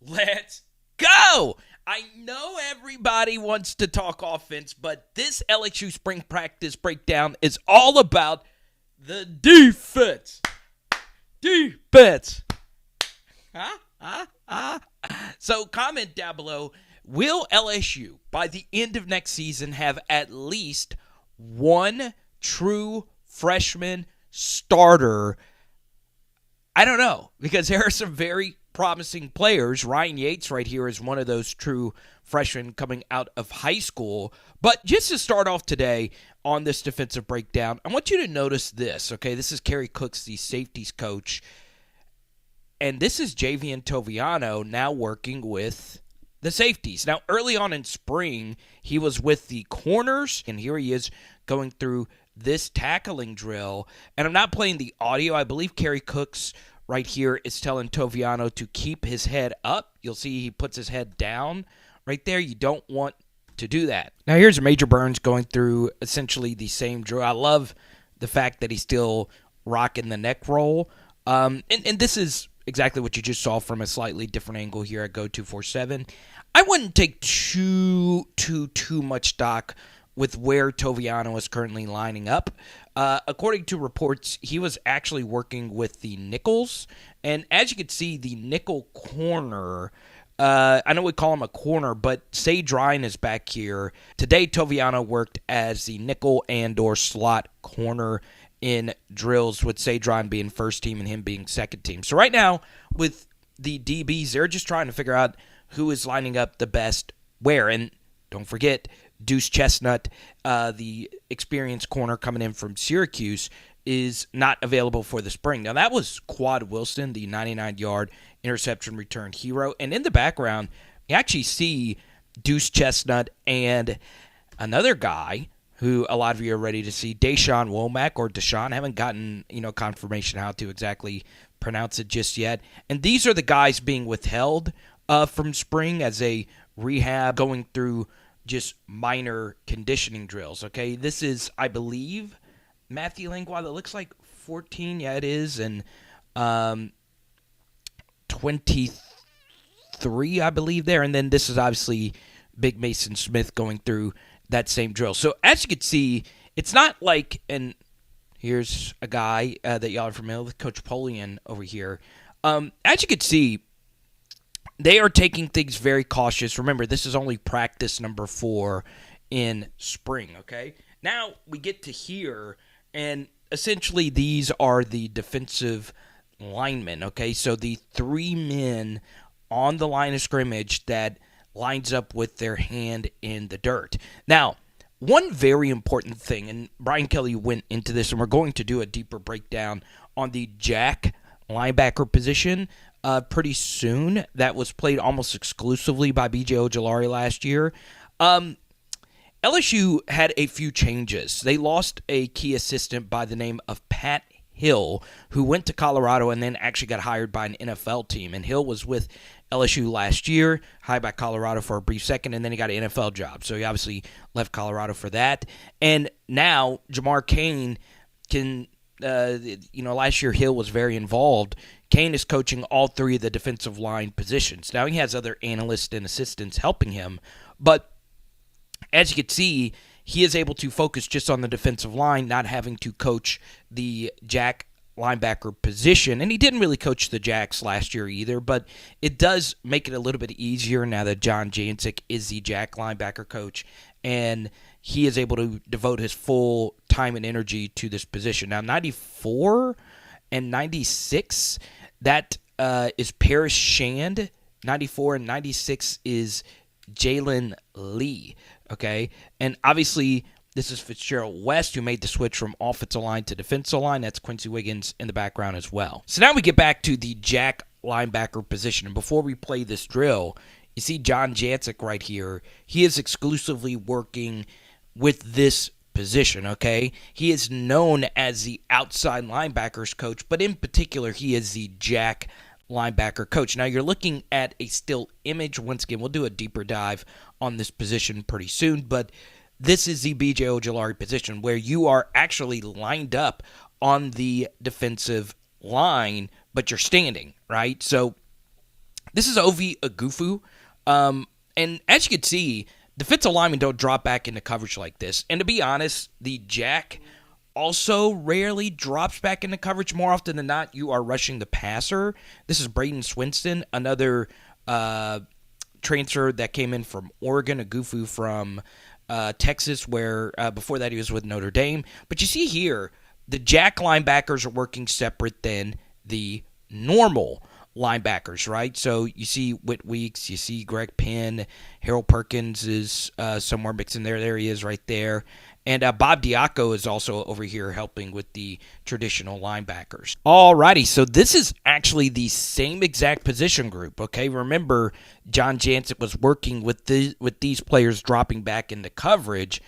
Let's go! I know everybody wants to talk offense, but this LSU Spring Practice breakdown is all about the defense. Defense. So comment down below, will LSU, by the end of next season, have at least one true freshman starter? I don't know, because there are some very promising players. Ryan Yates right here is one of those true freshmen coming out of high school. But just to start off today on this defensive breakdown, I want you to notice this, okay? This is Kerry Cooks, the safeties coach. And this is Javian Toviano now working with the safeties. Now, early on in spring, he was with the corners, and here he is going through this tackling drill. And I'm not playing the audio. I believe Kerry Cooks right here is telling Toviano to keep his head up. You'll see he puts his head down right there. You don't want to do that. Now, here's Major Burns going through essentially the same drill. I love the fact that he's still rocking the neck roll. And this is exactly what you just saw from a slightly different angle here at Go247. I wouldn't take too much stock with where Toviano is currently lining up. According to reports, he was actually working with the nickels. And as you can see, the nickel corner, I know we call him a corner, but Sage Ryan is back here. Today, Toviano worked as the nickel and or slot corner in drills, with Sage Ryan being first team and him being second team. So right now, with the DBs, they're just trying to figure out who is lining up the best where. And don't forget, Deuce Chestnut, the experienced corner coming in from Syracuse, is not available for the spring. Now, that was Quad Wilson, the 99-yard interception return hero. And in the background, you actually see Deuce Chestnut and another guy who a lot of you are ready to see, Deshaun Womack, or Deshaun. I haven't gotten confirmation how to exactly pronounce it just yet. And these are the guys being withheld from spring as a rehab, going through just minor conditioning drills, okay? This is, I believe, Matthew Langlois. That looks like 14. Yeah, it is. And 23, I believe, there. And then this is obviously Big Mason Smith going through that same drill. So as you can see, it's not like, and here's a guy that y'all are familiar with, Coach Polian over here. As you can see, they are taking things very cautious. Remember, this is only practice number 4 in spring, okay? Now we get to here, and essentially these are the defensive linemen, okay? So the 3 men on the line of scrimmage that lines up with their hand in the dirt. Now, one very important thing, and Brian Kelly went into this, and we're going to do a deeper breakdown on the jack linebacker position pretty soon. That was played almost exclusively by B.J. Ojulari last year. LSU had a few changes. They lost a key assistant by the name of Pat Hill, who went to Colorado and then actually got hired by an NFL team. And Hill was with LSU last year, hired by Colorado for a brief second, and then he got an NFL job. So he obviously left Colorado for that. And now Jamar Cain can, last year Hill was very involved. Cain is coaching all 3 of the defensive line positions. Now he has other analysts and assistants helping him, but as you can see, he is able to focus just on the defensive line, not having to coach the jack linebacker position. And he didn't really coach the jacks last year either, but it does make it a little bit easier now that John Jancic is the jack linebacker coach, and he is able to devote his full time and energy to this position. Now, 94 and 96, that is Paris Shand. 94 and 96 is Jalen Lee, okay? And obviously, this is Fitzgerald West, who made the switch from offensive line to defensive line. That's Quincy Wiggins in the background as well. So now we get back to the jack linebacker position. And before we play this drill, you see John Jancic right here. He is exclusively working with this position, okay? He is known as the outside linebackers coach, but in particular, he is the jack linebacker coach. Now, you're looking at a still image. Once again, we'll do a deeper dive on this position pretty soon, but this is the B.J. Ojulari position where you are actually lined up on the defensive line, but you're standing, right? So This is OGHOUFO. And as you can see, defensive linemen don't drop back into coverage like this. And to be honest, the jack also rarely drops back into coverage. More often than not, you are rushing the passer. This is Braden Swinston, another transfer that came in from Oregon, a Goofoo from Texas, where before that he was with Notre Dame. But you see here, the jack linebackers are working separate than the normal linebackers, right? So you see Whit Weeks, you see Greg Penn, Harold Perkins is somewhere mixed in there. There he is right there. And Bob Diaco is also over here helping with the traditional linebackers. Alrighty, so this is actually the same exact position group, okay? Remember, John Jancic was working with these players dropping back into coverage.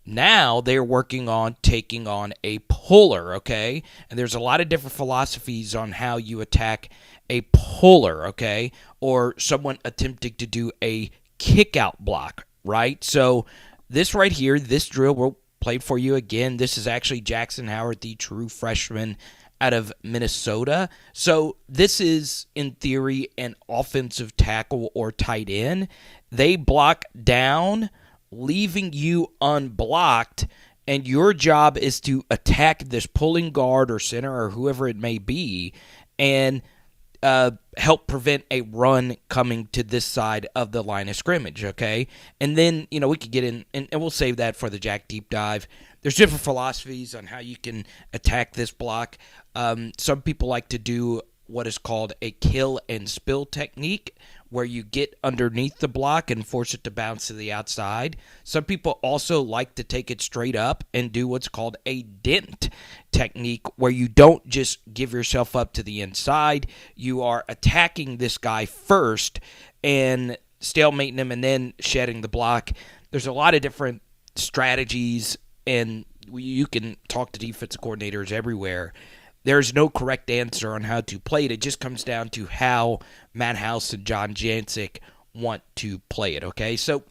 Now they're working on taking on a puller, okay? And there's a lot of different philosophies on how you attack a puller, okay? Or someone attempting to do a kick-out block, right? So this right here, this drill will play for you again. This is actually Jackson Howard, the true freshman out of Minnesota. So this is, in theory, an offensive tackle or tight end. They block down, leaving you unblocked, and your job is to attack this pulling guard or center or whoever it may be and help prevent a run coming to this side of the line of scrimmage, okay? And then, we could get in, and we'll save that for the Jack Deep Dive. There's different philosophies on how you can attack this block. Some people like to do what is called a kill and spill technique, where you get underneath the block and force it to bounce to the outside. Some people also like to take it straight up and do what's called a dent technique, where you don't just give yourself up to the inside. You are attacking this guy first and stalemating him and then shedding the block. There's a lot of different strategies, and you can talk to defensive coordinators everywhere. There's no correct answer on how to play it. It just comes down to how Matt House and John Jancic want to play it, okay? So,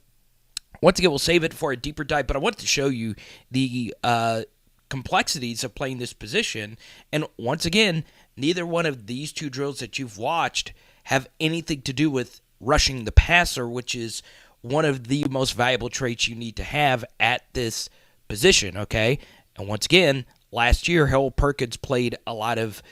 once again, we'll save it for a deeper dive, but I wanted to show you the complexities of playing this position. And once again, neither one of these two drills that you've watched have anything to do with rushing the passer, which is one of the most valuable traits you need to have at this position, okay? And once again, last year, Harold Perkins played a lot of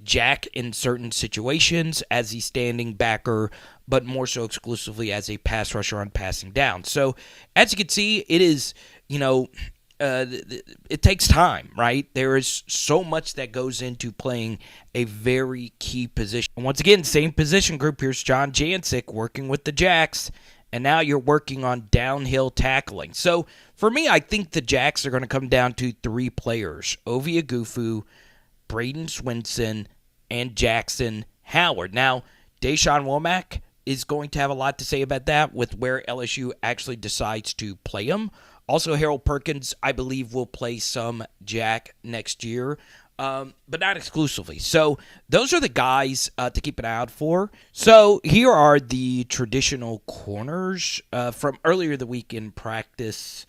jack in certain situations as a standing backer, but more so exclusively as a pass rusher on passing down. So, as you can see, it is, it takes time, right? There is so much that goes into playing a very key position. And once again, same position group. Here's John Jancic working with the Jacks, and now you're working on downhill tackling. So, for me, I think the Jacks are going to come down to three players: OVIE Oghoufo, Braden Swinston, and Jackson Howard. Now, Deshaun Womack is going to have a lot to say about that with where LSU actually decides to play him. Also, Harold Perkins, I believe, will play some jack next year, but not exclusively. So those are the guys to keep an eye out for. So here are the traditional corners from earlier the week in practice.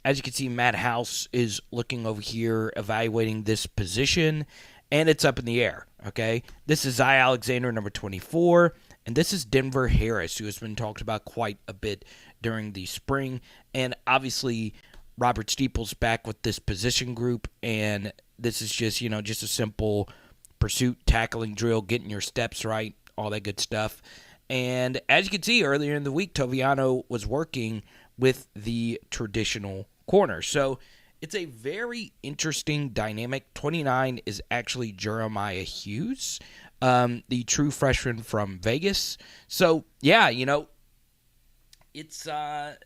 As you can see, Matt House is looking over here, evaluating this position, and it's up in the air, okay? This is Zy Alexander, number 24, and this is Denver Harris, who has been talked about quite a bit during the spring. And obviously, Robert Steeple's back with this position group, and this is just, just a simple pursuit tackling drill, getting your steps right, all that good stuff. And as you can see, earlier in the week, Toviano was working with the traditional corner. So it's a very interesting dynamic. 29 is actually Jeremiah Hughes, the true freshman from Vegas. So, yeah, it's a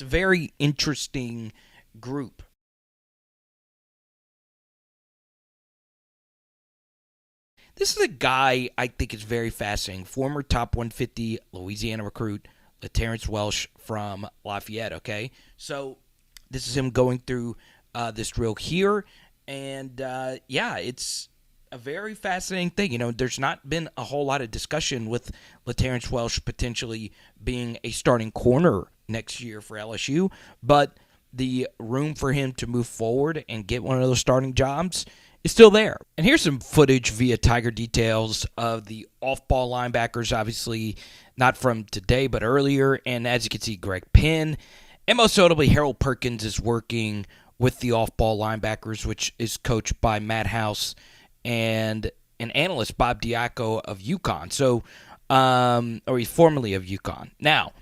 very interesting group. This is a guy I think is very fascinating. Former top 150 Louisiana recruit, Terrence Welsh from Lafayette, okay? So this is him going through this drill here. And, it's a very fascinating thing. There's not been a whole lot of discussion with Terrence Welsh potentially being a starting corner next year for LSU, but the room for him to move forward and get one of those starting jobs is still there. And here's some footage via Tiger Details of the off-ball linebackers, obviously not from today but earlier. And as you can see, Greg Penn and most notably Harold Perkins is working with the off-ball linebackers, which is coached by Matt House and an analyst, Bob Diaco of UConn. So, or he's formerly of UConn. Now,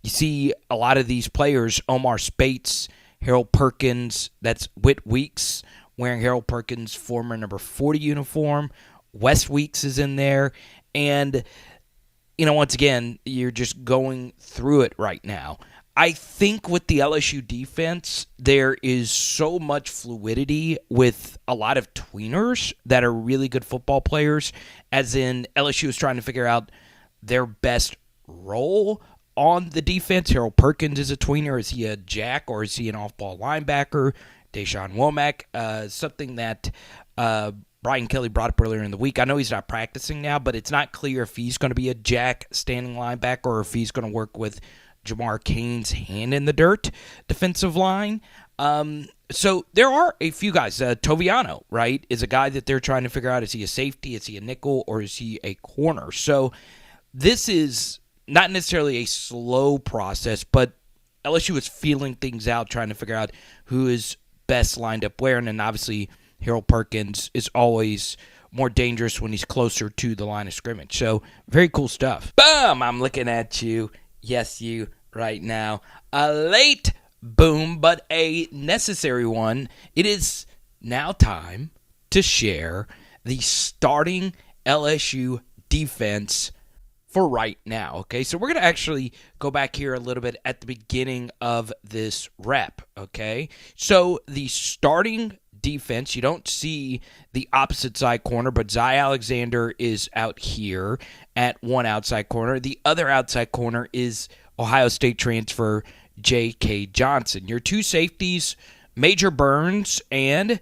you see a lot of these players, Omar Spates, Harold Perkins, that's Whit Weeks wearing Harold Perkins' former number 40 uniform. Wes Weeks is in there. And, once again, you're just going through it right now. I think with the LSU defense, there is so much fluidity with a lot of tweeners that are really good football players, as in LSU is trying to figure out their best role on the defense. Harold Perkins is a tweener. Is he a jack or is he an off-ball linebacker? Deshaun Womack, something that Brian Kelly brought up earlier in the week. I know he's not practicing now, but it's not clear if he's going to be a jack standing linebacker or if he's going to work with Jamar Cain's hand in the dirt defensive line. So there are a few guys. Toviano, right, is a guy that they're trying to figure out. Is he a safety? Is he a nickel? Or is he a corner? So this is not necessarily a slow process, but LSU is feeling things out, trying to figure out who is best lined up where. And then obviously Harold Perkins is always more dangerous when he's closer to the line of scrimmage. So very cool stuff. Boom! I'm looking at you. Yes, you right now. A late boom, but a necessary one. It is now time to share the starting LSU defense for right now. Okay, so we're going to actually go back here a little bit at the beginning of this rep. Okay, so the starting defense, you don't see the opposite side corner, but Zy Alexander is out here at one outside corner. The other outside corner is Ohio State transfer J.K. Johnson. Your two safeties, Major Burns and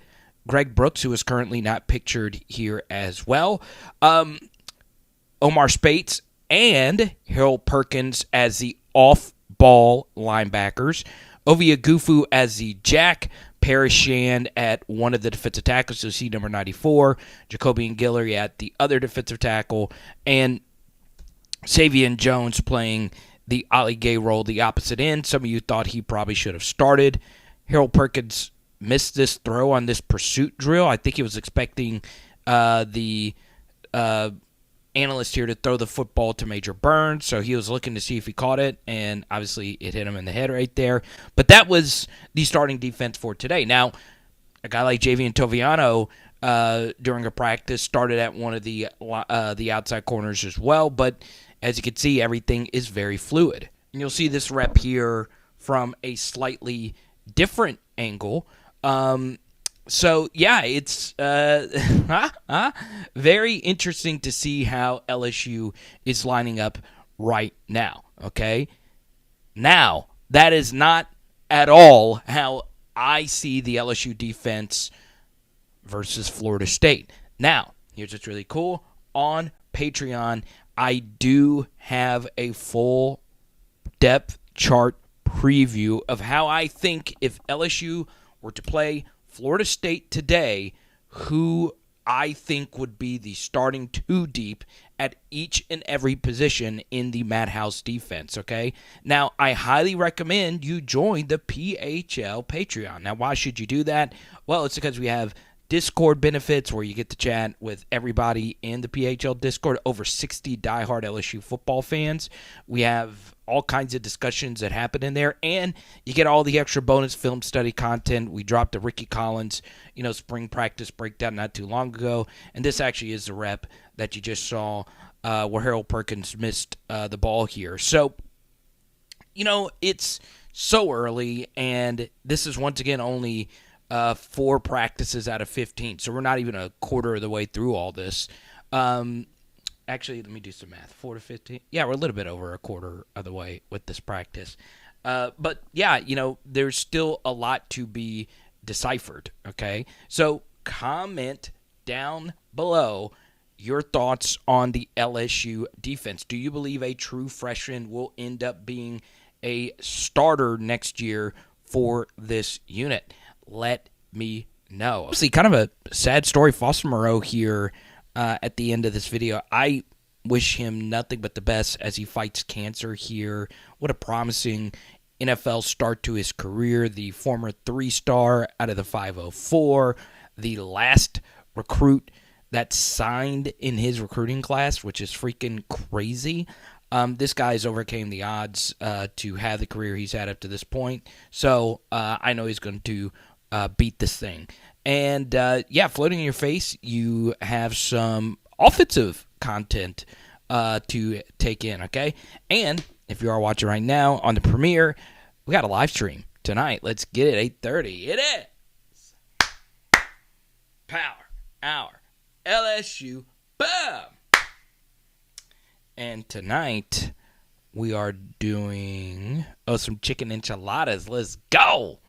Greg Brooks, who is currently not pictured here as well. Omar Spates and Harold Perkins as the off-ball linebackers. OVIE OGHOUFO as the jack. Paris Shand at one of the defensive tackles, so see number 94. Jacobian Guillory at the other defensive tackle. And Savion Jones playing the Ali Gay role, the opposite end. Some of you thought he probably should have started. Harold Perkins missed this throw on this pursuit drill. I think he was expecting the analyst here to throw the football to Major Burns, so he was looking to see if he caught it, and obviously it hit him in the head right there. But that was the starting defense for today. Now, a guy like Javian Toviano during a practice started at one of the outside corners as well, but as you can see, everything is very fluid. And you'll see this rep here from a slightly different angle. So, yeah, it's very interesting to see how LSU is lining up right now, okay? Now, that is not at all how I see the LSU defense versus Florida State. Now, here's what's really cool. On Patreon, I do have a full depth chart preview of how I think if LSU were to play Florida State today, who I think would be the starting two deep at each and every position in the Madhouse defense, okay? Now, I highly recommend you join the PHL Patreon. Now, why should you do that? Well, it's because we have Discord benefits where you get to chat with everybody in the PHL Discord, over 60 diehard LSU football fans. We have all kinds of discussions that happen in there, and you get all the extra bonus film study content. We dropped a Ricky Collins, spring practice breakdown not too long ago, and this actually is the rep that you just saw where Harold Perkins missed the ball here. So, it's so early, and this is once again only 4 practices out of 15. So we're not even a quarter of the way through all this. Actually, let me do some math. 4 to 15. Yeah, we're a little bit over a quarter of the way with this practice. But, yeah, there's still a lot to be deciphered, okay? So comment down below your thoughts on the LSU defense. Do you believe a true freshman will end up being a starter next year for this unit? Let me No. See, kind of a sad story. Foster Moreau here at the end of this video. I wish him nothing but the best as he fights cancer here. What a promising NFL start to his career. The former 3-star out of the 504. The last recruit that signed in his recruiting class, which is freaking crazy. This guy's overcame the odds to have the career he's had up to this point. So I know he's going to beat this thing. And, floating in your face, you have some offensive content to take in, okay? And if you are watching right now on the premiere, we got a live stream tonight. Let's get it, 8:30. It is Power Hour LSU. Boom! And tonight we are doing some chicken enchiladas. Let's go!